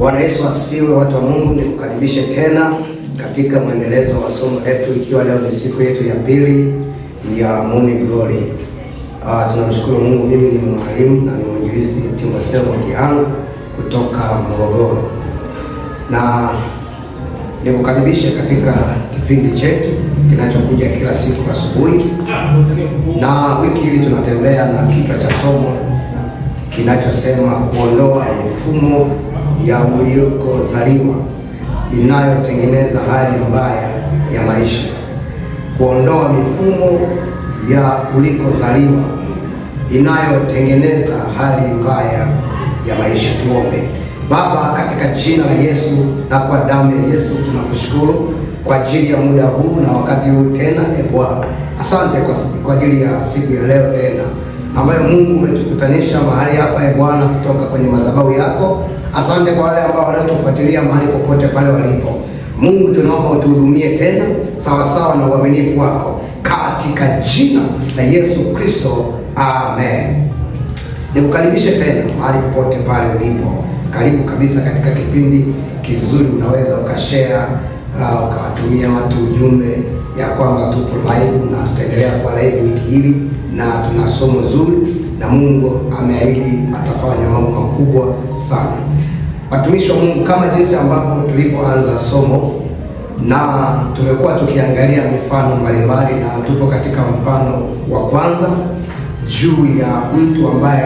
Bwana Yesu asifiwe, watu wa Mungu. Nikukaribishe tena katika mwendelezo wa somo letu, ikiwa leo ni siku yetu ya pili ya Morning Glory. Tunamshukuru Mungu. Mimi ni mwalimu na ni mwinjilisti Timotheo Mugihanga kutoka Morogoro, na nikukaribishe katika kipindi chetu kinachokuja kila siku asubuhi, na wiki hii tunatembea na kichwa cha somo kinachosema kuondoa mifumo ya ulikozaliwa inayotengeneza hali mbaya ya maisha. Kuondoa mifumo ya ulikozaliwa inayotengeneza hali mbaya ya maisha. Tuombe. Baba, katika jina la Yesu na kwa damu ya Yesu tunakushukuru kwa ajili ya muda huu na wakati huu tena. Bwana, asante kwa ajili ya siku ya leo tena ambayo Mungu umetukutanisha mahali hapa Bwana, kutoka kwenye madhabahu yako. Asante kwa wale ambao wanatufuatilia mahali popote pale walipo. Mungu, tunaomba utuhudumie tena sawa sawa na uaminifu wako, katika jina la Yesu Kristo, amen. Nikukaribishe tena mahali popote pale ulipo. Karibu kabisa katika kipindi kizuri. Unaweza ukashare, ukawatumia watu ujumbe ya kwamba tupo live na tutaendelea kwa live wiki hili, na tuna somo zuri na Mungu ameahidi atafanya mambo makubwa sana. Watumishi wa Mungu, kama jinsi ambavyo tulipoanza somo na tumekuwa tukiangalia mifano mbalimbali, na tupo katika mfano wa kwanza juu ya mtu ambaye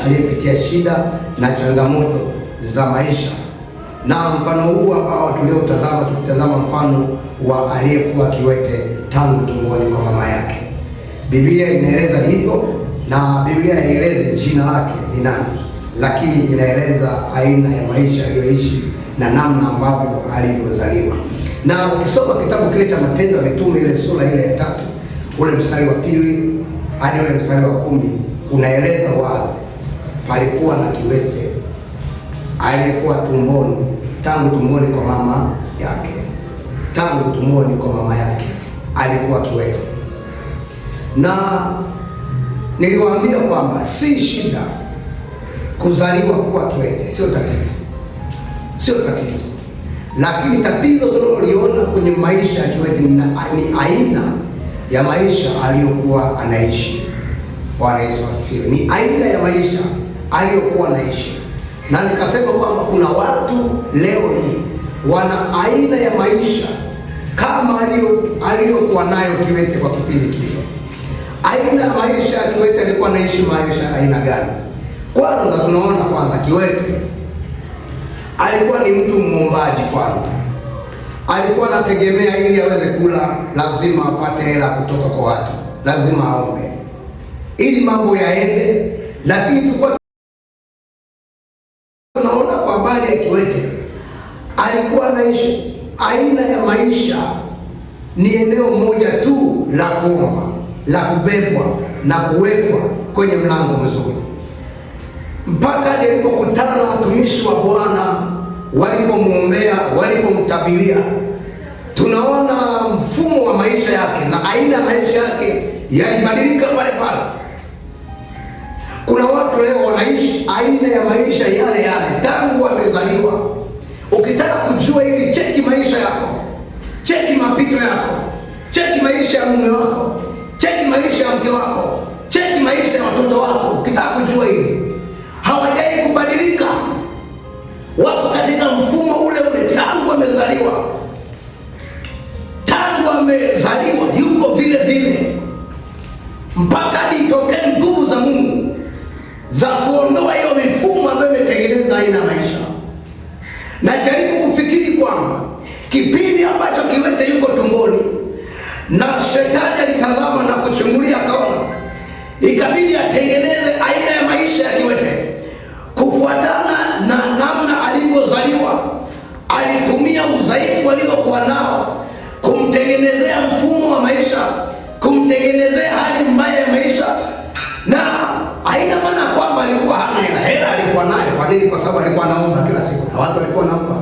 aliyepitia shida na changamoto za maisha. Na mfano huu ambao tukitazama mfano wa aliyekuwa kiwete tangu tumboni kwa mama yake. Biblia inaeleza hivyo, na Biblia haielezi jina lake ni nani, lakini inaeleza aina ya maisha aliyoishi na namna ambavyo alivyozaliwa. Na ukisoma kitabu kile cha Matendo ya Mitume, ile sura ile ya 3, ule mstari wa 2 hadi ule mstari wa 10, unaeleza wazi palikuwa na kiwete aliyekuwa tangu tumboni kwa mama yake. Tangu tumboni kwa mama yake alikuwa kiwete. Na niliwaambia kwamba si shida kuzaliwa kuwa kiwete, sio tatizo, lakini tatizo tunaloliona kwenye maisha ya kiwete ni aina ya maisha aliyokuwa anaishi. Bwana Yesu asifiwe. Ni aina ya maisha aliyokuwa anaishi, na nikasema kwamba kuna watu leo hii wana aina ya maisha kama aliyokuwa nayo kiwete kwa kipindi kile. Aina ya maisha ya kiwete alikuwa anaishi maisha aina gani? Kwanza tunaona kiwete alikuwa ni mtu muombaji. Kwanza alikuwa anategemea ili aweze kula, lazima apate hela kutoka kwa watu, lazima aombe ili mambo yaende. Lakini tulikuwa tunaona kwa habari ya kiwete, alikuwa anaishi aina ya maisha ni eneo moja tu la kuomba, la kubebwa na kuwekwa kwenye mlango mzuri, mpaka alipokutana na watumishi wa Bwana, walipomwombea, walipomtabiria. Tunaona mfumo wa maisha yake na aina ya maisha yake yalibadilika pale pale. Kuna watu leo wanaishi aina ya maisha yale tangu wamezaliwa. Ukitaka kujua ili, cheki maisha yako, cheki mapito yako, cheki maisha ya mume wako, cheki maisha ya mke wako, cheki maisha ya watoto wako. Ukitaka kujua hili, hawajai kubadilika, wako katika mfumo ule tangu amezaliwa yuko vile vile, mpaka itokee nguvu za Mungu za kuondoa hiyo mifumo ambayo imetengeneza aina maisha. Na jaribu kufikiri kwamba kipindi ambacho kiwete yuko tumboni na shetani alitazama na kuchungulia, akaona ikabidi atengeneze aina ya maisha ya kiwete kufuatana na namna alivyozaliwa. Alitumia udhaifu aliokuwa nao kumtengenezea mfumo wa maisha, kumtengenezea hali mbaya ya maisha. Na haina maana kwamba alikuwa hana hela, alikuwa nayo. Kwa nini? Kwa sababu alikuwa anaomba kila siku na watu walikuwa wanampa.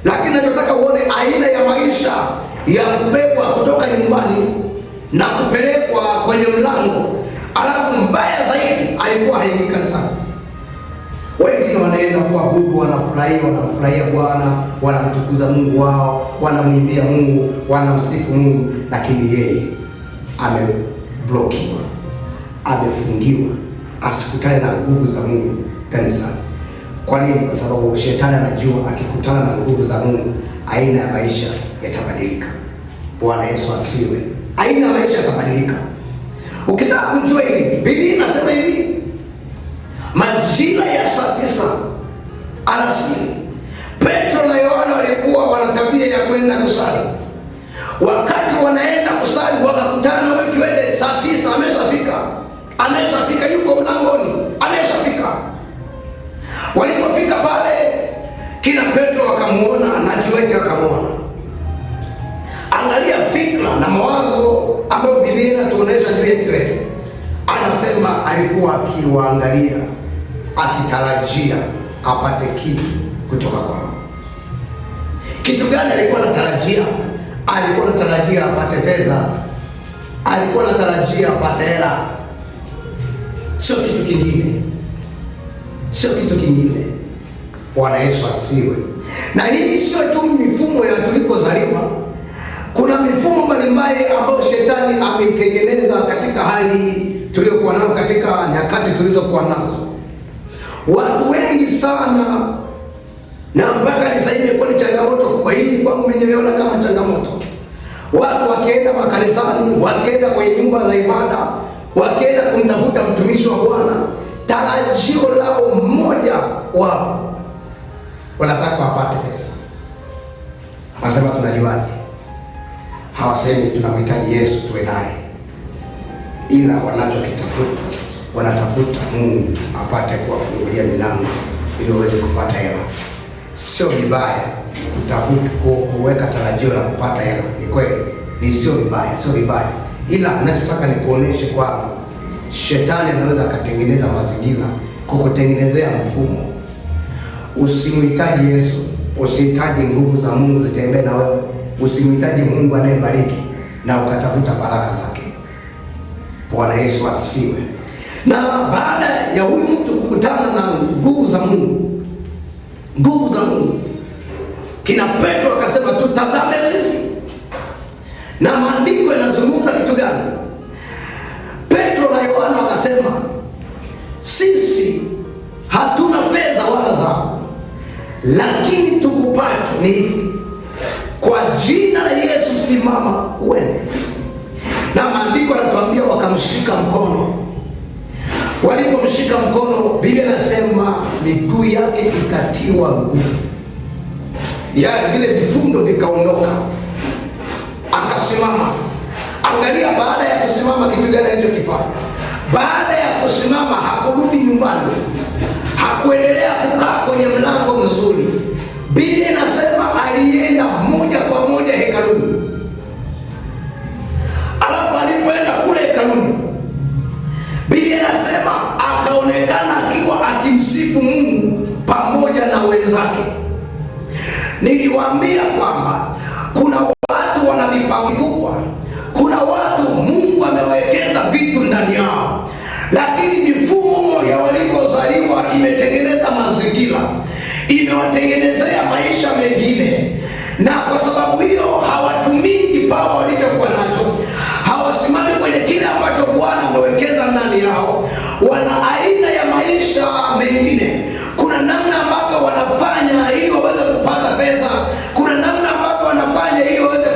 Lakini nataka uone aina ya maisha ya kubebwa kutoka nyumbani na kupelekwa kwenye mlango. Alafu mbaya zaidi, alikuwa haingii kanisani. Wengine wanaenda kuabudu, wanamfurahia Bwana, wanamtukuza Mungu wao, wanamwimbia Mungu, wanamsifu Mungu, lakini yeye ameblokiwa, amefungiwa asikutane na nguvu za Mungu kanisani. Kwa nini? Kwa sababu shetani anajua akikutana na nguvu za Mungu aina ya maisha yatabadilika. Bwana Yesu asifiwe. Aina ya maisha yatabadilika. Ukitaka kujua hili, Biblia inasema hivi, majira ya saa 9 alasiri, Petro na Yohana walikuwa wana tabia ya kwenda kusali. Wakati wanaenda kusali, wakakutana na huyu kiwete. Saa 9 ameshafika, yuko mlangoni, ameshafika. Walipofika pale, kina Petro wakamuona na kiwete wakamuona. Angalia fikra na mawazo ambayo Biblia inatuonesha juu ya kiwete. Anasema alikuwa akiwaangalia, akitarajia apate kitu kutoka kwao. Kitu gani alikuwa anatarajia? Alikuwa anatarajia apate fedha, alikuwa anatarajia apate hela, sio kitu kingine, sio kitu kingine. Bwana Yesu asifiwe. Na hii sio tu mifumo ya tulikozaliwa. Kuna mifumo mbalimbali ambayo shetani ametengeneza katika hali tuliyokuwa nayo, katika nyakati tulizokuwa nazo. Watu wengi sana, na mpaka sasa hivi imekuwa ni changamoto kwa hii, kwangu mimi nimeona kama changamoto. Watu wakienda makanisani, wakienda kwenye nyumba za ibada, wakienda kumtafuta mtumishi wa Bwana, tarajio lao mmoja wao wanataka wapate pesa. Wasema tunajuaje? Hawasemi tunamhitaji Yesu tuwe naye, ila wanachokitafuta, wanatafuta Mungu apate kuwafungulia milango ili waweze kupata hela. Sio vibaya kutafuta kuweka tarajio la kupata hela, ni kweli, ni sio vibaya, ila ninachotaka nikuoneshe kwamba shetani anaweza akatengeneza mazingira kukutengenezea mfumo. Usimhitaji Yesu, usihitaji nguvu za Mungu zitembee na wewe, usimhitaji Mungu anayebariki na ukatafuta baraka zake. Bwana Yesu asifiwe. Na baada ya huyu mtu kukutana na nguvu za Mungu, kina Petro akasema tutazame sisi. Na maandiko yanazungumza kitu gani? Petro na Yohana wakasema sisi hatuna fedha wala dhahabu, lakini tukupacho ni hiki, kwa jina la Yesu simama uende. Na maandiko yanatuambia wakamshika mkono. Walipomshika mkono, Biblia inasema miguu yake ikatiwa nguvu, yaani vile vifundo vikaondoka, akasimama. Angalia, baada ya kusimama kitu gani alichokifanya? Baada ya kusimama hakurudi nyumbani, hakuendelea kukaa kwenye mlango mzuri. Biblia inasema alienda moja kwa moja hekaluni. Alafu alipoenda kule hekaluni, Biblia inasema akaonekana akiwa akimsifu Mungu pamoja na wenzake. Niliwaambia kwamba kuna watu wana vipawa vikubwa, kuna watu Mungu amewekeza vitu ndani yao, lakini mifumo ya walikozaliwa imetengeneza mazingira, imewatengenezea maisha mengine, na kwa sababu hiyo hawatumii kipawa walichokuwa nacho, hawasimami kwenye kile ambacho Bwana amewekeza ndani yao. Wana aina ya maisha mengine. Kuna namna ambavyo wanafanya ili waweze kupata pesa, kuna namna ambavyo wanafanya ili waweze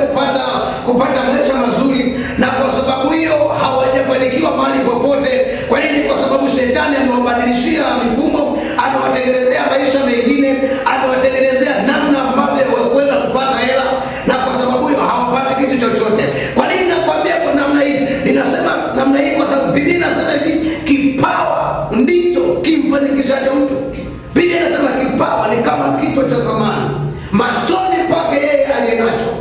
kupata maisha mazuri, na kwa sababu hiyo hawajafanikiwa mahali popote. Kwa nini? Kwa sababu shetani amewabadilishia mifumo, amewatengenezea maisha mengine, amewatengenezea namna ambavyo waweza kupata hela, na kwa sababu hiyo hawapati kitu chochote. Kwa nini nakwambia kwa namna hii? Ninasema namna hii kwa sababu Biblia inasema hivi, kipawa ndicho kimfanikishacho mtu. Biblia inasema kipawa ni kama kito cha zamani machoni pake yeye aliyenacho,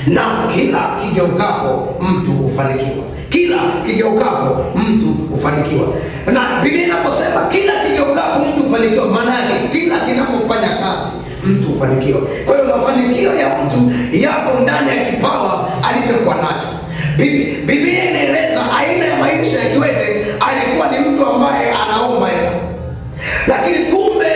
na kila kigeukapo mtu hufanikiwa. Kila kigeukapo mtu hufanikiwa. Na Biblia inaposema kila kigeukapo mtu hufanikiwa, maana yake kila kinapofanya kazi mtu hufanikiwa. Kwa hiyo mafanikio ya mtu yapo ndani ya kipawa alichokuwa nacho. Biblia inaeleza aina ya maisha ya kiwete. Alikuwa ni mtu ambaye anaomba hela, lakini kumbe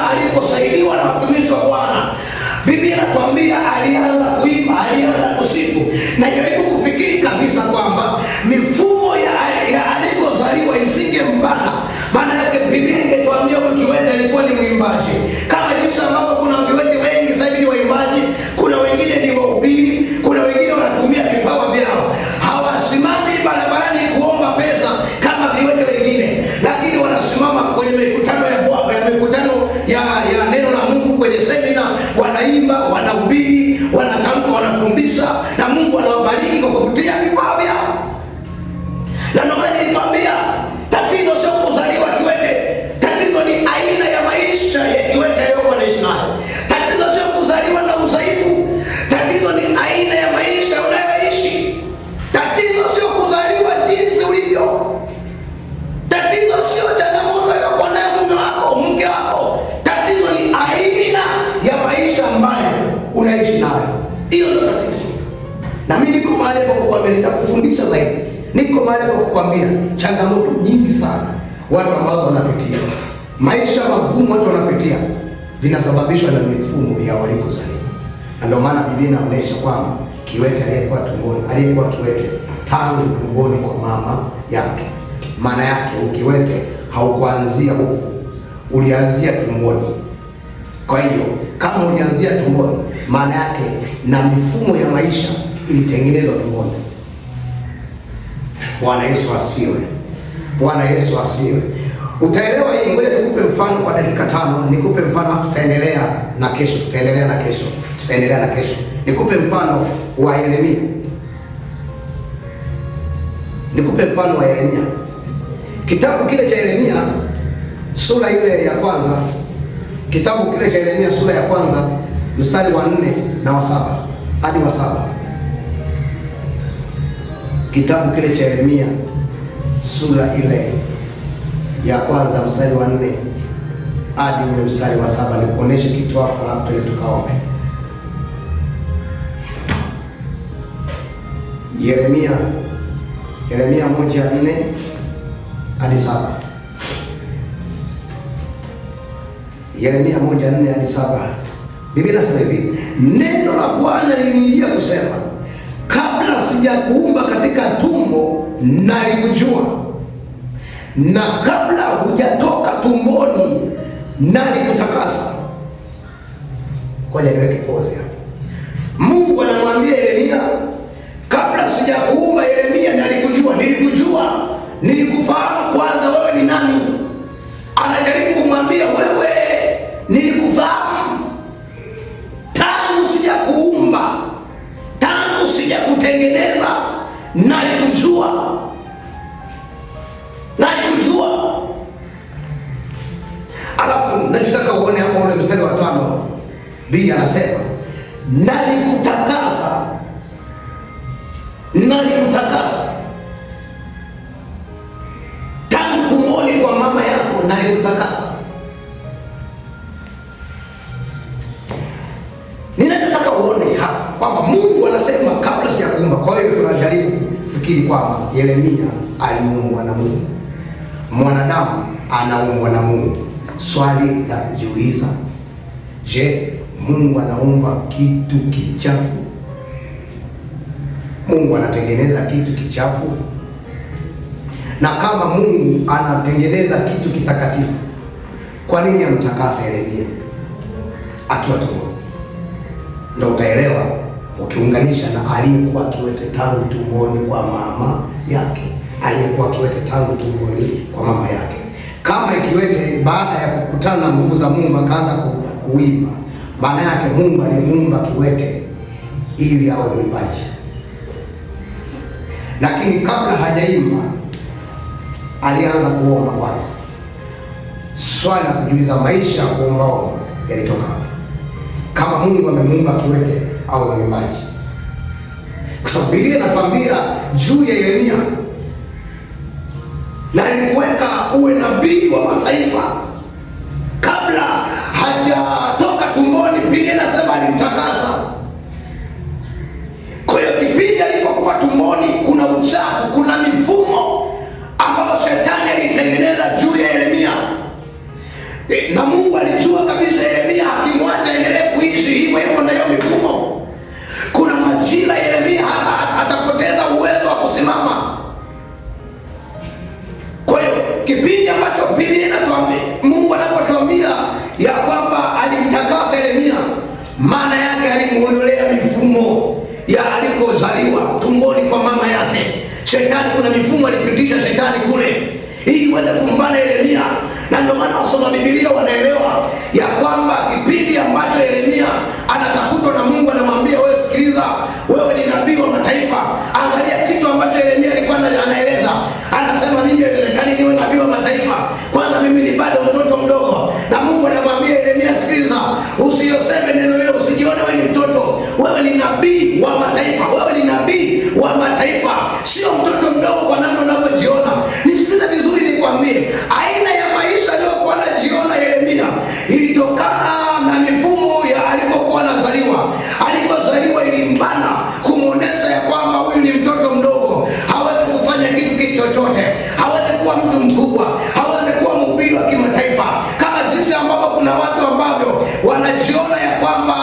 aliposaidiwa na watumishi wa Bwana, Biblia inatuambia alianza kuimba, alianza kusifu. Na jaribu kufikiri kabisa kwamba mifumo ya alikozaliwa isingembana. Maana yake Biblia ingetuambia huyu kiwete alikuwa ni mwimbaji. Kama jinsi ambavyo kuna viwete wengi sasa hivi waimbaji, kuna wengine ni wahubiri, kuna wengine wanatumia vipawa vyao. Hawasimami barabarani kuomba pesa kama viwete wengine, lakini wanasimama kwenye mikutano ya Bwana, ya mikutano ya neno la Mungu, kwenye semina, wanaimba, wanahubiri, wanatamka, wanafundisha, na Mungu anawabariki kwa kupitia vipawa vyao. Na ndio maana nilikwambia tatizo sio kuzaliwa kiwete. Tatizo ni aina ya maisha ya kiwete aliyokuwa anaishi nayo. Tatizo sio kuzaliwa na udhaifu. Tatizo ni aina ya maisha unayoishi. Tatizo sio kuzaliwa jinsi ulivyo. Tatizo sio changamoto iliyokuwa nayo mume wako, mke wako. Tatizo ni aina ya maisha ambayo unaishi nayo. Hiyo ndio tatizo. Na mimi niko mahali kwa kukwambia, nitakufundisha zaidi. Niko mahali kwa kukwambia changamoto nyingi sana watu ambao wanapitia, maisha magumu watu wanapitia, vinasababishwa na mifumo ya walikozaliwa. Na ndio maana Biblia inaonyesha kwamba kiwete aliyekuwa kiwete tangu tumboni kwa mama yake. Maana yake ukiwete haukuanzia huko, ulianzia tumboni. Kwa hiyo kama ulianzia tumboni, maana yake na mifumo ya maisha ilitengenezwa tumboni. Bwana Yesu asifiwe. Bwana Yesu asifiwe. Utaelewa hii. Ngoja nikupe mfano kwa dakika 5. Nikupe mfano, tutaendelea na kesho. Nikupe mfano wa Yeremia. Kitabu kile cha Yeremia sura ile ya kwanza. Kitabu kile cha Yeremia sura ya kwanza mstari wa 4 na wa 7 hadi wa 7. Kitabu kile cha Yeremia sura ile ya kwanza mstari wa 4 hadi ule mstari wa 7. Nikuoneshe kitu hapo, alafu tele tukaombe. Yeremia 1:4 hadi 7. Yeremia 1:4 hadi 7. Biblia inasema hivi: neno la Bwana lilinijia kusema, kabla sijakuumba katika tumbo nalikujua, na kabla hujatoka tumboni nalikutakasa. Ngoja niweke pause hapo. Mungu anamwambia Yeremia, kabla sijakuumba Yeremia nalikujua, nilikufahamu kwanza wewe ni nani. Anajaribu kumwambia wewe, nilikufahamu tangu sijakuumba, tangu sijakutengeneza, nalikujua. Alafu nataka uone hapo ule mstari wa 5. Biblia anasema nalikutakasa. Tangu tumboni kwa mama yako nalikutakasa. Ninataka uone hapa kwamba Mungu anasema kabla sijakuumba. Kwa hiyo tunajaribu kufikiri kwamba Yeremia aliumbwa na Mungu, mwanadamu anaumbwa na Mungu. Swali la kujiuliza, je, Mungu anaumba kitu kichafu? Mungu anatengeneza kitu kichafu? Na kama Mungu anatengeneza kitu kitakatifu, kwa nini amtakase Yeremia akiwa tumboni? Ndio utaelewa ukiunganisha na aliyekuwa kiwete tangu tumboni kwa mama yake. Kama kiwete baada ya kukutana na nguvu za Mungu akaanza kuimba, maana yake Mungu alimuumba kiwete ili awe mwimbaji. Lakini kabla hajaimba alianza kuomba kwanza. Swali la kujiuliza, maisha ya kuomba yalitoka kama Mungu amemuumba kiwete awe mwimbaji? Kwa sababu Biblia inatuambia juu ya Yeremia, na nikuweka uwe nabii wa mataifa. Kabla hajatoka tumboni, Biblia inasema alimtakasa. Kwa hiyo kipindi alipokuwa tumboni, kuna uchafu, kuna mifumo ambayo shetani alitengeneza juu ya Yeremia, na Mungu alijua kuna mifumo alipitisha shetani kule ili iweze kumbana Yeremia. Na ndio maana wasoma Biblia wanaelewa ya kwamba kipindi ambacho Yeremia anatafutwa na Mungu, anamwambia wewe, sikiliza, wewe ni nabii wa mataifa. Angalia kitu ambacho Yeremia alikuwa anaeleza. Anasema mimi haiwezekani niwe nabii wa mataifa, kwanza mimi ni bado mtoto mdogo. Na Mungu anamwambia Yeremia, sikiliza, usiyoseme neno hilo, usijione wewe ni mtoto, wewe ni nabii wa mataifa, wewe ni nabii wa mataifa, sio mtoto mdogo kwa namna unavyojiona. Nisikilize vizuri nikwambie, aina ya maisha aliyokuwa anajiona Yeremia ilitokana na mifumo ya alikokuwa anazaliwa. Alikozaliwa ilimbana kumuonesha ya kwamba huyu ni mtoto mdogo, hawezi kufanya kitu chochote, hawezi kuwa mtu mkubwa, hawezi kuwa mhubiri wa kimataifa, kama jinsi ambavyo kuna watu ambavyo wanajiona ya kwamba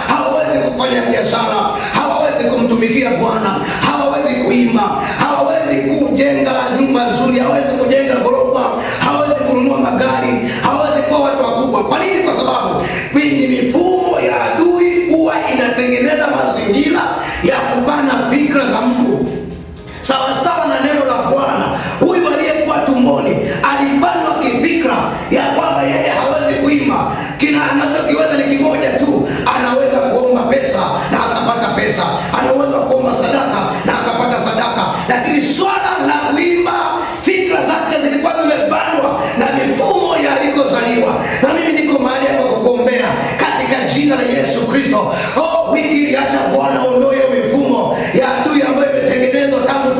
hawawezi kufanya biashara, hawawezi kumtumikia Bwana, hawawezi kuimba, hawawezi kujenga nyumba nzuri, hawawezi kujenga ghorofa, hawawezi kununua magari, hawawezi kuwa watu wakubwa. Kwa nini? Kwa sababu ni mifumo ya adui huwa inatengeneza mazingira ya kubana fikra za mtu. Sawa sawa na neno la Bwana, huyu aliyekuwa tumboni alibanwa kifikra ya kwamba yeye hawezi kuimba, kina anachokiweza ni kimoja tu, anaweza kuomba pesa na akapata pesa, anaweza kuomba sadaka na akapata sadaka. Lakini swala la kuimba, fikra zake zilikuwa zimebanwa na mifumo ya alikozaliwa. Na mimi niko mahali hapa kukuombea katika jina la Yesu Kristo. Wiki hii acha Bwana aondoe mifumo ya adui ambayo imetengenezwa tangu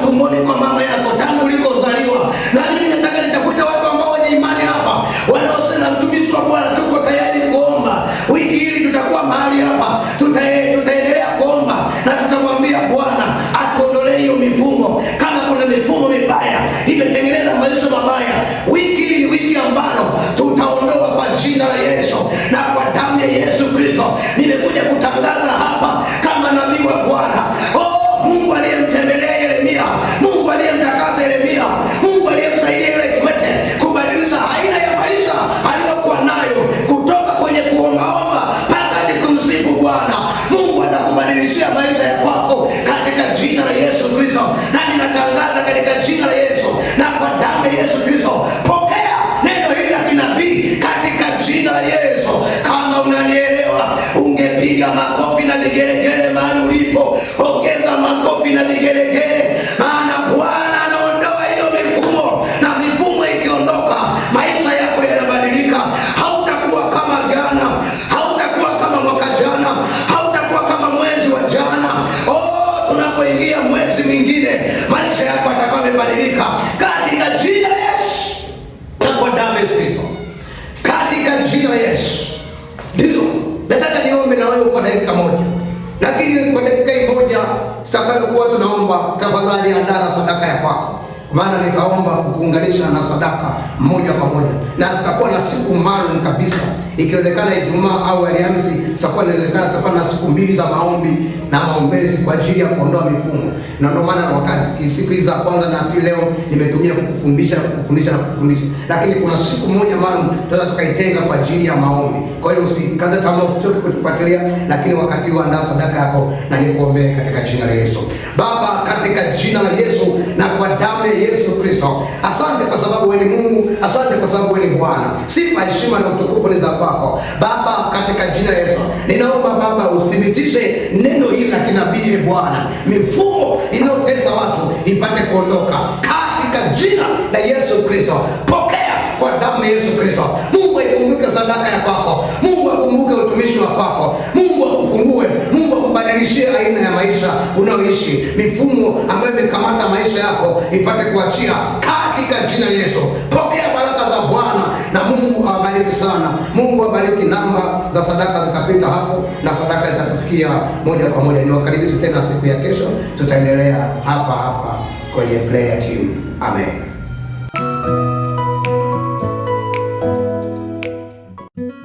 tumboni kwa mama yako, tangu ulikozaliwa. Na mimi nataka nitafute watu ambao wenye imani hapa, wanaosema mtumishi wa Bwana, tuko tayari kuomba. Wiki hii tutakuwa mahali hapa, tutaendelea kuomba na tutamwambia Bwana atuondolee hiyo mifumo. Kama kuna mifumo mibaya imetengeneza maisha mabaya, wiki hii ni wiki ambalo tutaondoa kwa jina la Yesu na kwa damu ya Yesu Kristo. Nimekuja kutangaza hapa kama nabii wa Bwana. Mungu aliyemtembelea Yeremia, Mungu aliyemtakasa Yeremia, Mungu aliyemsaidia yule kiwete kubadilisha aina ya maisha aliyokuwa nayo kutoka kwenye kuombaomba mpaka hadi kumsifu Bwana. Mungu atakubadilishia maisha ya kwako katika jina la Yesu Kristo. Nami natangaza katika jina la Yesu na kwa damu ya Yesu Kristo, pokea neno hili la kinabii katika jina la Yesu. Kama unanielewa, ungepiga makofi na vigelegele mahali ulipo. Ongeza makofi na vigelegele, maana Bwana anaondoa hiyo mifumo. Na mifumo ikiondoka, maisha yako yanabadilika. Hautakuwa kama jana, hautakuwa kama mwaka jana, hautakuwa kama mwezi wa jana. Tunapoingia mwezi mwingine, maisha yako yatakuwa yamebadilika katika jina la Yesu na kwa damu ya Kristo, katika jina la Yesu. Ndio nataka niombe na wewe kwa dakika moja, lakini kwa dakika moja tutakayokuwa tunaomba, tafadhali andaa sadaka ya kwako, maana nitaomba kukuunganisha na sadaka moja kwa moja, na tutakuwa na siku maalum kabisa. Ikiwezekana Ijumaa au Alhamisi, tutakuwa na siku mbili za maombi na maombezi kwa ajili ya kuondoa mifumo. Na ndio maana wakati siku hizi za kwanza na pili leo nimetumia kufundisha, lakini kuna siku moja maalum tutaweza tukaitenga kwa ajili ya maombi. Kwa hiyo usikate tamaa, usichoke kutufuatilia, lakini wakati huo andaa sadaka yako na nikuombee katika jina la Yesu. Baba, katika jina la Yesu na kwa damu ya Yesu Kristo, asante kwa sababu wewe ni Mungu, asante kwa sababu wewe ni Bwana. Sifa, heshima na utukufu ni za kwako Baba, katika jina la Yesu. Ninaomba Baba uthibitishe neno hili la kinabii Bwana, mifumo inayotesa watu ipate kuondoka katika jina la Yesu Kristo. Pokea kwa damu ya Yesu Kristo. Mungu aikumbuke sadaka ya kwako, Mungu akumbuke utumishi wa kwako, Mungu akufungue, Mungu akubadilishie aina ya maisha unaoishi. Mifumo ambayo imekamata maisha yako ipate kuachia katika jina la Yesu. Pokea baraka za Bwana na Mungu awabariki sana. Mungu awabariki. Namba za sadaka zikapita hapo na sadaka itatufikia moja kwa moja. Niwakaribisha tena siku ya kesho, tutaendelea hapa kwenye prayer team. Amen.